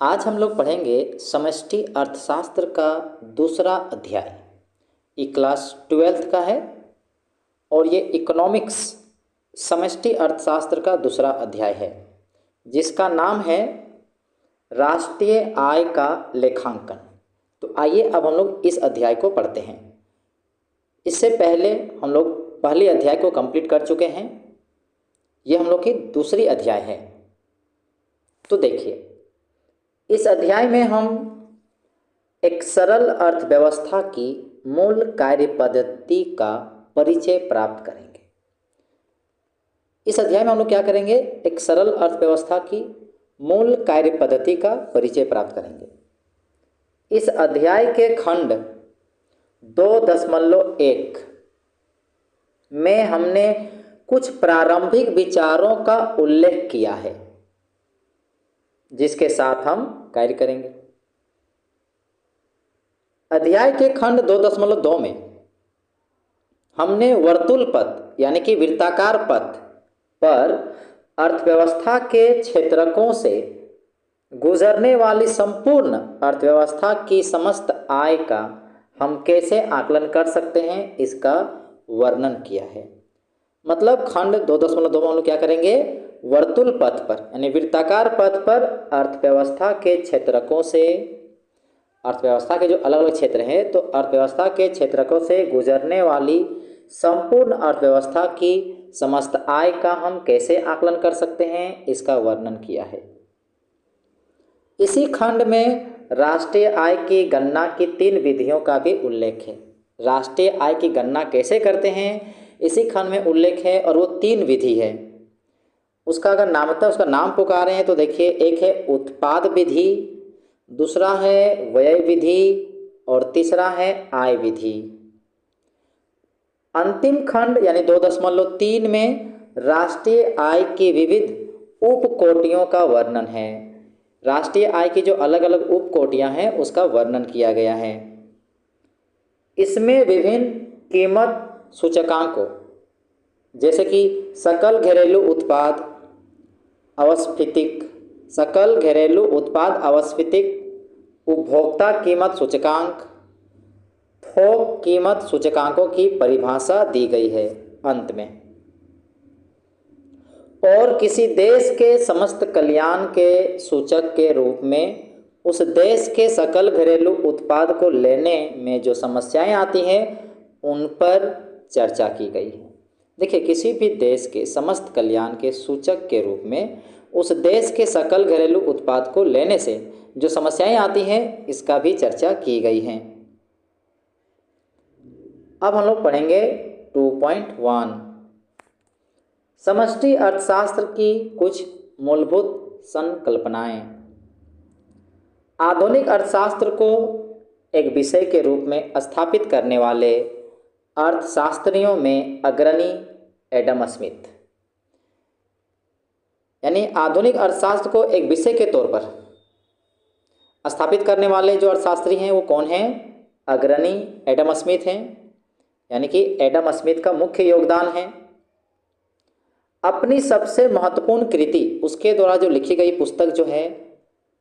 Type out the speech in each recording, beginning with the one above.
आज हम लोग पढ़ेंगे समष्टि अर्थशास्त्र का दूसरा अध्याय। ये क्लास 12th का है और ये इकोनॉमिक्स समष्टि अर्थशास्त्र का दूसरा अध्याय है, जिसका नाम है राष्ट्रीय आय का लेखांकन। तो आइए अब हम लोग इस अध्याय को पढ़ते हैं। इससे पहले हम लोग पहले अध्याय को कंप्लीट कर चुके हैं। ये हम लोग की दूसरी अध्याय है। तो देखिए, इस अध्याय में हम एक सरल अर्थव्यवस्था की मूल कार्य पद्धति का परिचय प्राप्त करेंगे। इस अध्याय में हम लोग क्या करेंगे? एक सरल अर्थव्यवस्था की मूल कार्य पद्धति का परिचय प्राप्त करेंगे। इस अध्याय के खंड 2.1 में हमने कुछ प्रारंभिक विचारों का उल्लेख किया है, जिसके साथ हम कार्य करेंगे। अध्याय के खंड 2.2 में हमने वर्तुल पथ यानी कि वृत्ताकार पथ पर अर्थव्यवस्था के क्षेत्रकों से गुजरने वाली संपूर्ण अर्थव्यवस्था की समस्त आय का हम कैसे आकलन कर सकते हैं, इसका वर्णन किया है। मतलब खंड 2.2 में हम लोग क्या करेंगे? वर्तुल पथ पर यानी वृत्ताकार पथ पर अर्थव्यवस्था के क्षेत्रकों से, अर्थव्यवस्था के जो अलग अलग क्षेत्र हैं, तो अर्थव्यवस्था के क्षेत्रकों से गुजरने वाली संपूर्ण अर्थव्यवस्था की समस्त आय का हम कैसे आकलन कर सकते हैं, इसका वर्णन किया है। इसी खंड में राष्ट्रीय आय की गणना की 3 विधियों का भी उल्लेख है। राष्ट्रीय आय की गणना कैसे करते हैं, इसी खंड में उल्लेख है और वो 3 विधि है। उसका अगर नामतः उसका नाम पुकारे हैं तो देखिए, एक है उत्पाद विधि, दूसरा है व्यय विधि और तीसरा है आय विधि। अंतिम खंड यानी 2.3 में राष्ट्रीय आय की विविध उपकोटियों का वर्णन है। राष्ट्रीय आय की जो अलग अलग उपकोटियां हैं उसका वर्णन किया गया है। इसमें विभिन्न कीमत सूचकांकों जैसे कि सकल घरेलू उत्पाद अवस्फीतिक, सकल घरेलू उत्पाद अवस्फीतिक, उपभोक्ता कीमत सूचकांक, थोक कीमत सूचकांकों की परिभाषा दी गई है अंत में। और किसी देश के समस्त कल्याण के सूचक के रूप में उस देश के सकल घरेलू उत्पाद को लेने में जो समस्याएं आती हैं उन पर चर्चा की गई है। देखिए, किसी भी देश के समस्त कल्याण के सूचक के रूप में उस देश के सकल घरेलू उत्पाद को लेने से जो समस्याएं आती हैं, इसका भी चर्चा की गई है। अब हम लोग पढ़ेंगे 2.1 समष्टि अर्थशास्त्र की कुछ मूलभूत संकल्पनाएं। आधुनिक अर्थशास्त्र को एक विषय के रूप में स्थापित करने वाले अर्थशास्त्रियों में अग्रणी एडम स्मिथ, यानी आधुनिक अर्थशास्त्र को एक विषय के तौर पर स्थापित करने वाले जो अर्थशास्त्री हैं वो कौन हैं? अग्रणी एडम स्मिथ हैं, यानी कि एडम स्मिथ का मुख्य योगदान है। अपनी सबसे महत्वपूर्ण कृति, उसके द्वारा जो लिखी गई पुस्तक जो है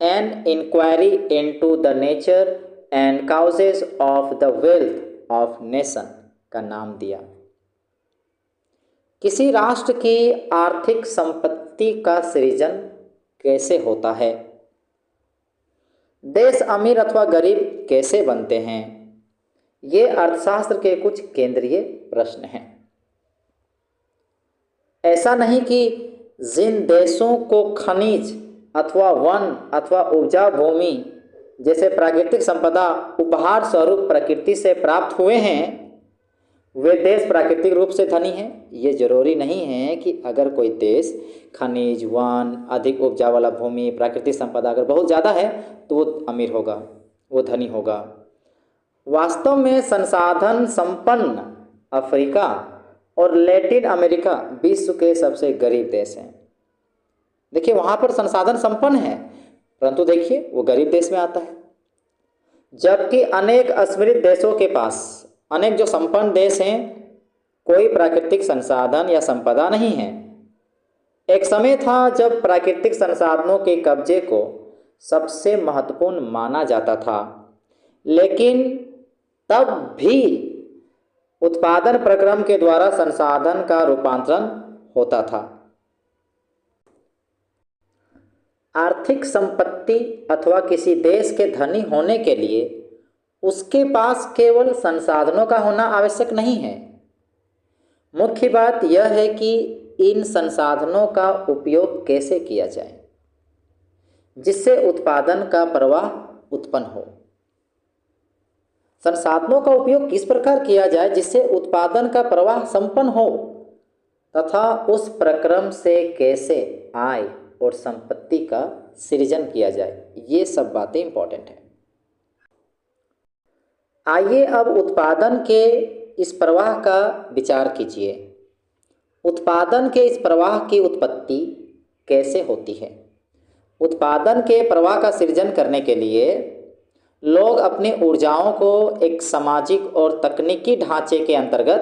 an inquiry into the nature and causes of the wealth of nation का नाम दिया। किसी राष्ट्र की आर्थिक संपत्ति का सृजन कैसे होता है, देश अमीर अथवा गरीब कैसे बनते हैं, ये अर्थशास्त्र के कुछ केंद्रीय प्रश्न हैं। ऐसा नहीं कि जिन देशों को खनिज अथवा वन अथवा उपजाऊ भूमि जैसे प्राकृतिक संपदा उपहार स्वरूप प्रकृति से प्राप्त हुए हैं, वे देश प्राकृतिक रूप से धनी हैं। ये जरूरी नहीं है कि अगर कोई देश खनिज, वन, अधिक उपजाऊ वाला भूमि, प्राकृतिक संपदा अगर बहुत ज़्यादा है तो वो अमीर होगा, वो धनी होगा। वास्तव में संसाधन संपन्न अफ्रीका और लैटिन अमेरिका विश्व के सबसे गरीब देश हैं। देखिए, वहाँ पर संसाधन संपन्न है, परंतु देखिए वो गरीब देश में आता है। जबकि अनेक असमृद्ध देशों के पास, अनेक जो संपन्न देश हैं, कोई प्राकृतिक संसाधन या संपदा नहीं है। एक समय था जब प्राकृतिक संसाधनों के कब्जे को सबसे महत्वपूर्ण माना जाता था, लेकिन तब भी उत्पादन प्रक्रम के द्वारा संसाधन का रूपांतरण होता था। आर्थिक संपत्ति अथवा किसी देश के धनी होने के लिए उसके पास केवल संसाधनों का होना आवश्यक नहीं है। मुख्य बात यह है कि इन संसाधनों का उपयोग कैसे किया जाए जिससे उत्पादन का प्रवाह उत्पन्न हो। संसाधनों का उपयोग किस प्रकार किया जाए जिससे उत्पादन का प्रवाह संपन्न हो तथा उस प्रक्रम से कैसे आय और संपत्ति का सृजन किया जाए, ये सब बातें इंपॉर्टेंट हैं। आइए अब उत्पादन के इस प्रवाह का विचार कीजिए। उत्पादन के इस प्रवाह की उत्पत्ति कैसे होती है? उत्पादन के प्रवाह का सृजन करने के लिए लोग अपनी ऊर्जाओं को एक सामाजिक और तकनीकी ढांचे के अंतर्गत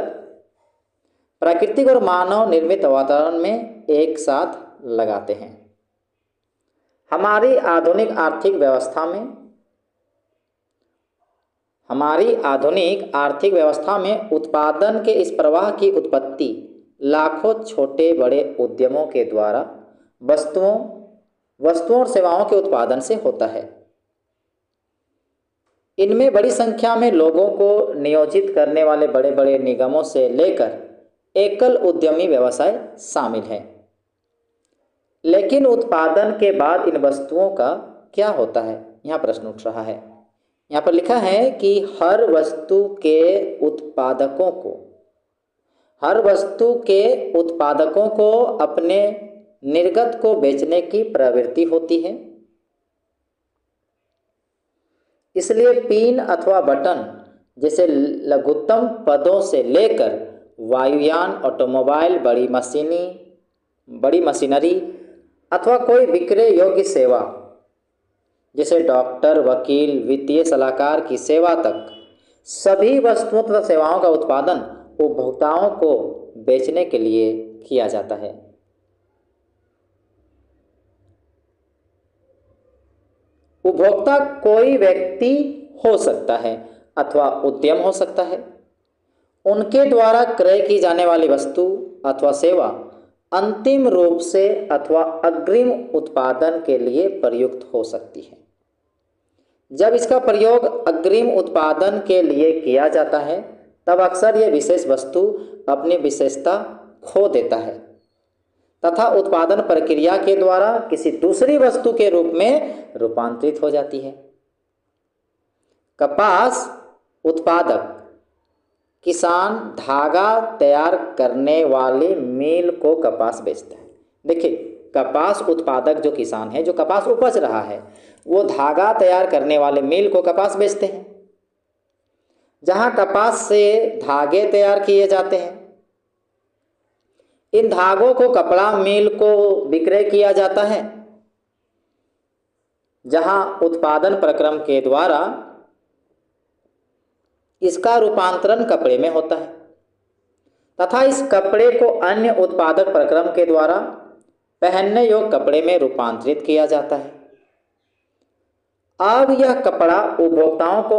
प्राकृतिक और मानव निर्मित वातावरण में एक साथ लगाते हैं। हमारी आधुनिक आर्थिक व्यवस्था में उत्पादन के इस प्रवाह की उत्पत्ति लाखों छोटे बड़े उद्यमों के द्वारा वस्तुओं और सेवाओं के उत्पादन से होता है। इनमें बड़ी संख्या में लोगों को नियोजित करने वाले बड़े बड़े निगमों से लेकर एकल उद्यमी व्यवसाय शामिल हैं। लेकिन उत्पादन के बाद इन वस्तुओं का क्या होता है, यहाँ प्रश्न उठ रहा है। यहाँ पर लिखा है कि हर वस्तु के उत्पादकों को अपने निर्गत को बेचने की प्रवृत्ति होती है। इसलिए पिन अथवा बटन जैसे लघुत्तम पदों से लेकर वायुयान, ऑटोमोबाइल, बड़ी मशीनरी अथवा कोई विक्रय योग्य सेवा जैसे डॉक्टर, वकील, वित्तीय सलाहकार की सेवा तक सभी वस्तुओं तथा सेवाओं का उत्पादन उपभोक्ताओं को बेचने के लिए किया जाता है। उपभोक्ता कोई व्यक्ति हो सकता है अथवा उद्यम हो सकता है। उनके द्वारा क्रय की जाने वाली वस्तु अथवा सेवा अंतिम रूप से अथवा अग्रिम उत्पादन के लिए प्रयुक्त हो सकती है। जब इसका प्रयोग अग्रिम उत्पादन के लिए किया जाता है तब अक्सर यह विशेष वस्तु अपनी विशेषता खो देता है तथा उत्पादन प्रक्रिया के द्वारा किसी दूसरी वस्तु के रूप में रूपांतरित हो जाती है। कपास उत्पादक किसान धागा तैयार करने वाली मिल को कपास बेचता है। देखिए, कपास उत्पादक जो किसान है, जो कपास उपज रहा है, वो धागा तैयार करने वाले मिल को कपास बेचते हैं। जहां कपास से धागे तैयार किए जाते हैं, इन धागों को कपड़ा मिल को विक्रय किया जाता है, जहां उत्पादन प्रक्रम के द्वारा इसका रूपांतरण कपड़े में होता है तथा इस कपड़े को अन्य उत्पादक प्रक्रम के द्वारा पहनने योग्य कपड़े में रूपांतरित किया जाता है। अब यह कपड़ा उपभोक्ताओं को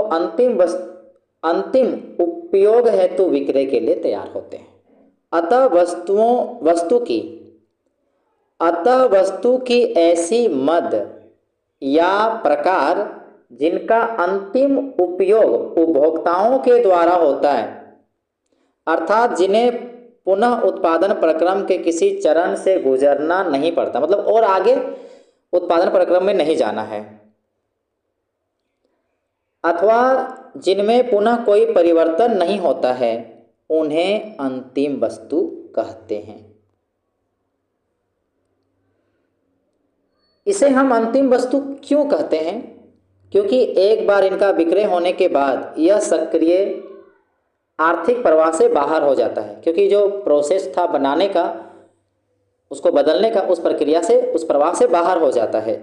अंतिम उपयोग हेतु विक्रय के लिए तैयार होते हैं। अतः वस्तु की ऐसी मद या प्रकार जिनका अंतिम उपयोग उपभोक्ताओं के द्वारा होता है, अर्थात जिन्हें पुनः उत्पादन प्रक्रम के किसी चरण से गुजरना नहीं पड़ता, मतलब और आगे उत्पादन प्रक्रम में नहीं जाना है, अथवा जिनमें पुनः कोई परिवर्तन नहीं होता है, उन्हें अंतिम वस्तु कहते हैं। इसे हम अंतिम वस्तु क्यों कहते हैं? क्योंकि एक बार इनका विक्रय होने के बाद यह सक्रिय आर्थिक प्रवाह से बाहर हो जाता है, क्योंकि जो प्रोसेस था बनाने का, उसको बदलने का, उस प्रक्रिया से, उस प्रवाह से बाहर हो जाता है।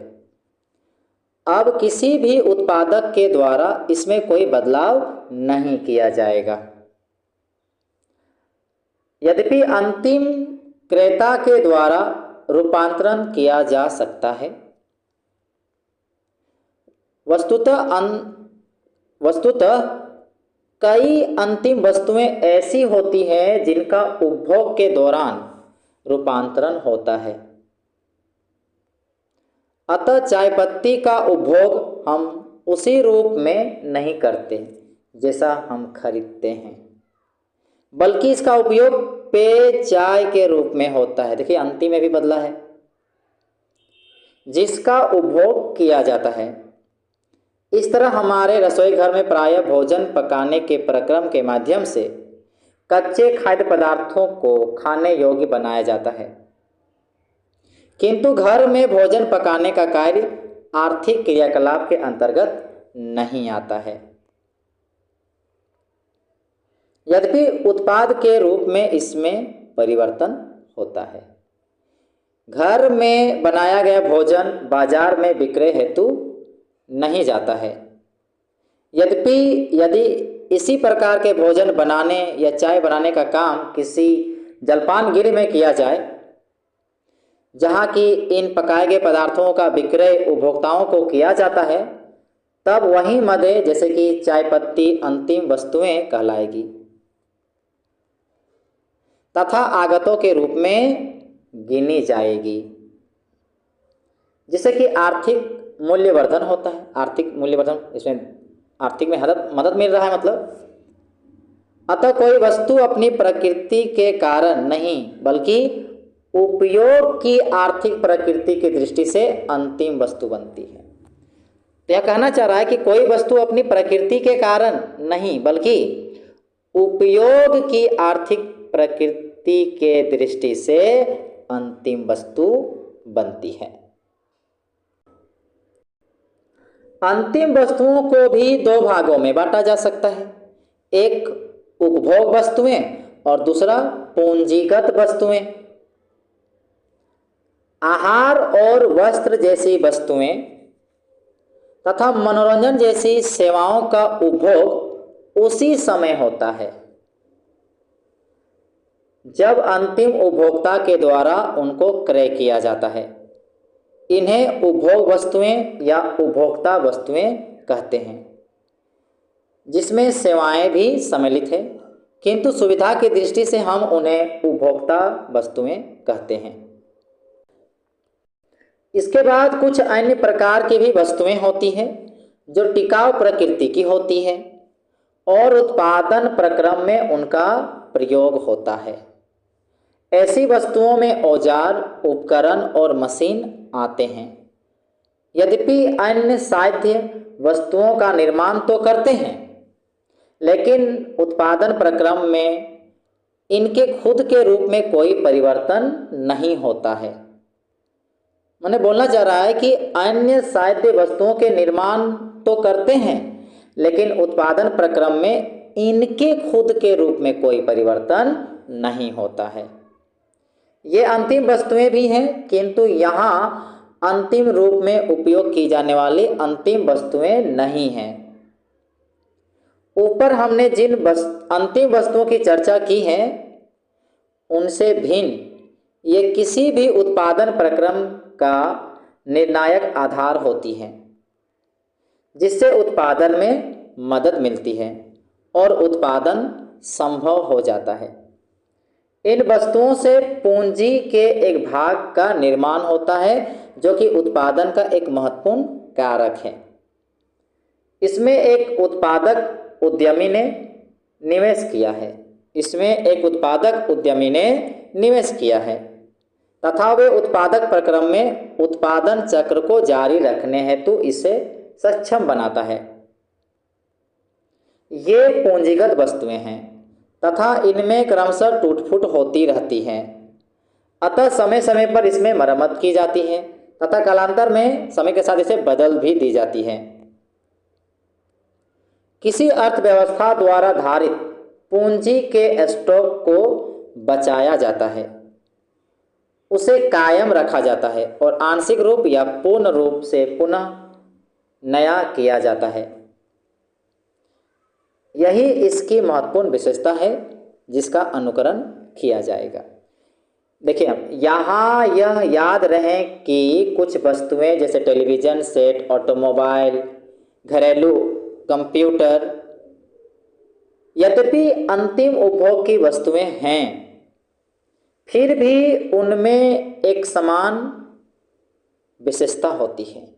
अब किसी भी उत्पादक के द्वारा इसमें कोई बदलाव नहीं किया जाएगा। यद्यपि अंतिम क्रेता के द्वारा रूपांतरण किया जा सकता है, वस्तुतः कई अंतिम वस्तुएं ऐसी होती हैं जिनका उपभोग के दौरान रूपांतरण होता है। अतः चाय पत्ती का उपभोग हम उसी रूप में नहीं करते जैसा हम खरीदते हैं, बल्कि इसका उपयोग पेय चाय के रूप में होता है। देखिए अंतिम में भी बदला है, जिसका उपभोग किया जाता है। इस तरह हमारे रसोई घर में प्रायः भोजन पकाने के प्रक्रम के माध्यम से कच्चे खाद्य पदार्थों को खाने योग्य बनाया जाता है, किंतु घर में भोजन पकाने का कार्य आर्थिक क्रियाकलाप के अंतर्गत नहीं आता है। यद्यपि उत्पाद के रूप में इसमें परिवर्तन होता है। घर में बनाया गया भोजन बाजार में विक्रय हेतु नहीं जाता है। यद्यपि यदि इसी प्रकार के भोजन बनाने या चाय बनाने का काम किसी जलपान गृह में किया जाए, जहाँ की इन पकाए गए पदार्थों का विक्रय उपभोक्ताओं को किया जाता है, तब वही मदें जैसे कि चाय पत्ती अंतिम वस्तुएं कहलाएगी तथा आगतों के रूप में गिनी जाएगी, जिससे कि आर्थिक मूल्यवर्धन होता है। आर्थिक मूल्यवर्धन, इसमें आर्थिक में मदद मिल रहा है मतलब। अतः कोई वस्तु अपनी प्रकृति के कारण नहीं बल्कि उपयोग की आर्थिक प्रकृति की दृष्टि से अंतिम वस्तु बनती है। तो यह कहना चाह रहा है कि कोई वस्तु अपनी प्रकृति के कारण नहीं बल्कि उपयोग की आर्थिक प्रकृति के दृष्टि से अंतिम वस्तु बनती है। अंतिम वस्तुओं को भी दो भागों में बांटा जा सकता है, एक उपभोग वस्तुएं और दूसरा पूंजीगत वस्तुएं। आहार और वस्त्र जैसी वस्तुएं तथा मनोरंजन जैसी सेवाओं का उपभोग उसी समय होता है जब अंतिम उपभोक्ता के द्वारा उनको क्रय किया जाता है। इन्हें उपभोग वस्तुएं या उपभोक्ता वस्तुएं कहते हैं, जिसमें सेवाएं भी सम्मिलित है, किंतु सुविधा की दृष्टि से हम उन्हें उपभोक्ता वस्तुएं कहते हैं। इसके बाद कुछ अन्य प्रकार की भी वस्तुएं होती हैं जो टिकाऊ प्रकृति की होती है और उत्पादन प्रक्रम में उनका प्रयोग होता है। ऐसी वस्तुओं में औजार, उपकरण और मशीन आते हैं। यद्यपि अन्य साध्य वस्तुओं का निर्माण तो करते हैं, लेकिन उत्पादन प्रक्रम में इनके खुद के रूप में कोई परिवर्तन नहीं होता है। मैंने बोलना चाह रहा है कि अन्य साध्य वस्तुओं के निर्माण तो करते हैं, लेकिन उत्पादन प्रक्रम में इनके खुद के रूप में कोई परिवर्तन नहीं होता है। ये अंतिम वस्तुएं भी हैं, किंतु यहाँ अंतिम रूप में उपयोग की जाने वाली अंतिम वस्तुएं नहीं हैं। ऊपर हमने जिन अंतिम वस्तुओं की चर्चा की है, उनसे भिन्न ये किसी भी उत्पादन प्रक्रम का निर्णायक आधार होती हैं, जिससे उत्पादन में मदद मिलती है और उत्पादन संभव हो जाता है। इन वस्तुओं से पूंजी के एक भाग का निर्माण होता है, जो कि उत्पादन का एक महत्वपूर्ण कारक है। इसमें एक उत्पादक उद्यमी ने निवेश किया है तथा वे उत्पादक प्रक्रम में उत्पादन चक्र को जारी रखने हेतु इसे सक्षम बनाता है। ये पूंजीगत वस्तुएं हैं तथा इनमें क्रमशः टूट-फूट होती रहती है। अतः समय समय पर इसमें मरम्मत की जाती है तथा कालांतर में समय के साथ इसे बदल भी दी जाती है। किसी अर्थव्यवस्था द्वारा धारित पूंजी के स्टॉक को बचाया जाता है, उसे कायम रखा जाता है और आंशिक रूप या पूर्ण रूप से पुनः नया किया जाता है। यही इसकी महत्वपूर्ण विशेषता है जिसका अनुकरण किया जाएगा। देखिए यहाँ यह याद रहे कि कुछ वस्तुएं जैसे टेलीविज़न सेट, ऑटोमोबाइल घरेलू कंप्यूटर, यद्यपि अंतिम उपभोग की वस्तुएं हैं, फिर भी उनमें एक समान विशेषता होती है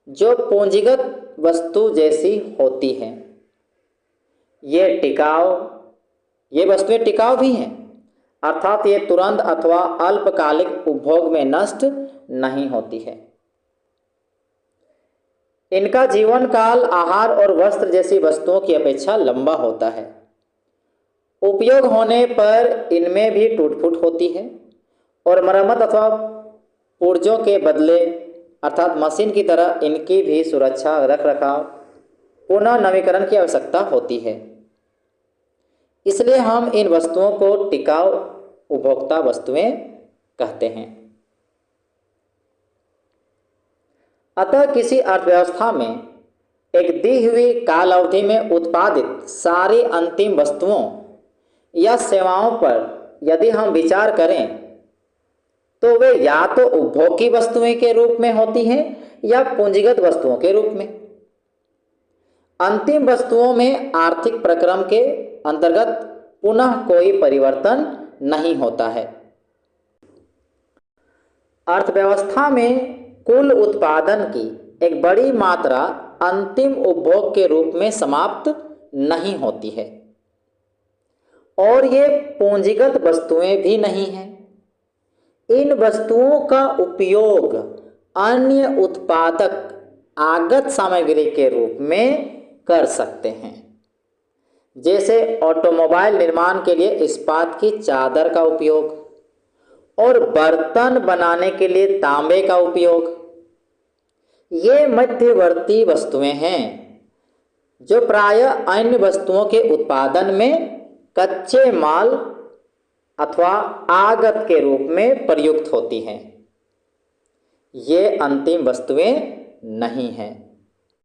जो पूंजीगत वस्तु जैसी होती है। ये वस्तुएं टिकाऊ भी हैं, अर्थात ये तुरंत अथवा अल्पकालिक उपभोग में नष्ट नहीं होती है। इनका जीवन काल आहार और वस्त्र जैसी वस्तुओं की अपेक्षा लंबा होता है। उपयोग होने पर इनमें भी टूट-फूट होती है और मरम्मत अथवा पुर्जों के बदले अर्थात मशीन की तरह इनकी भी सुरक्षा, रखरखाव, पुनः नवीकरण की आवश्यकता होती है। इसलिए हम इन वस्तुओं को टिकाऊ उपभोक्ता वस्तुएं कहते हैं। अतः किसी अर्थव्यवस्था में एक दी हुई काल अवधि में उत्पादित सारी अंतिम वस्तुओं या सेवाओं पर यदि हम विचार करें तो वे या तो उपभोग की वस्तुएं के रूप में होती हैं या पूंजीगत वस्तुओं के रूप में। अंतिम वस्तुओं में आर्थिक प्रक्रम के अंतर्गत पुनः कोई परिवर्तन नहीं होता है। अर्थव्यवस्था में कुल उत्पादन की एक बड़ी मात्रा अंतिम उपभोग के रूप में समाप्त नहीं होती है और ये पूंजीगत वस्तुएं भी नहीं हैं। इन वस्तुओं का उपयोग अन्य उत्पादक आगत सामग्री के रूप में कर सकते हैं, जैसे ऑटोमोबाइल निर्माण के लिए इस्पात की चादर का उपयोग और बर्तन बनाने के लिए तांबे का उपयोग। ये मध्यवर्ती वस्तुएं हैं जो प्रायः अन्य वस्तुओं के उत्पादन में कच्चे माल अथवा आगत के रूप में प्रयुक्त होती हैं। ये अंतिम वस्तुएं नहीं हैं।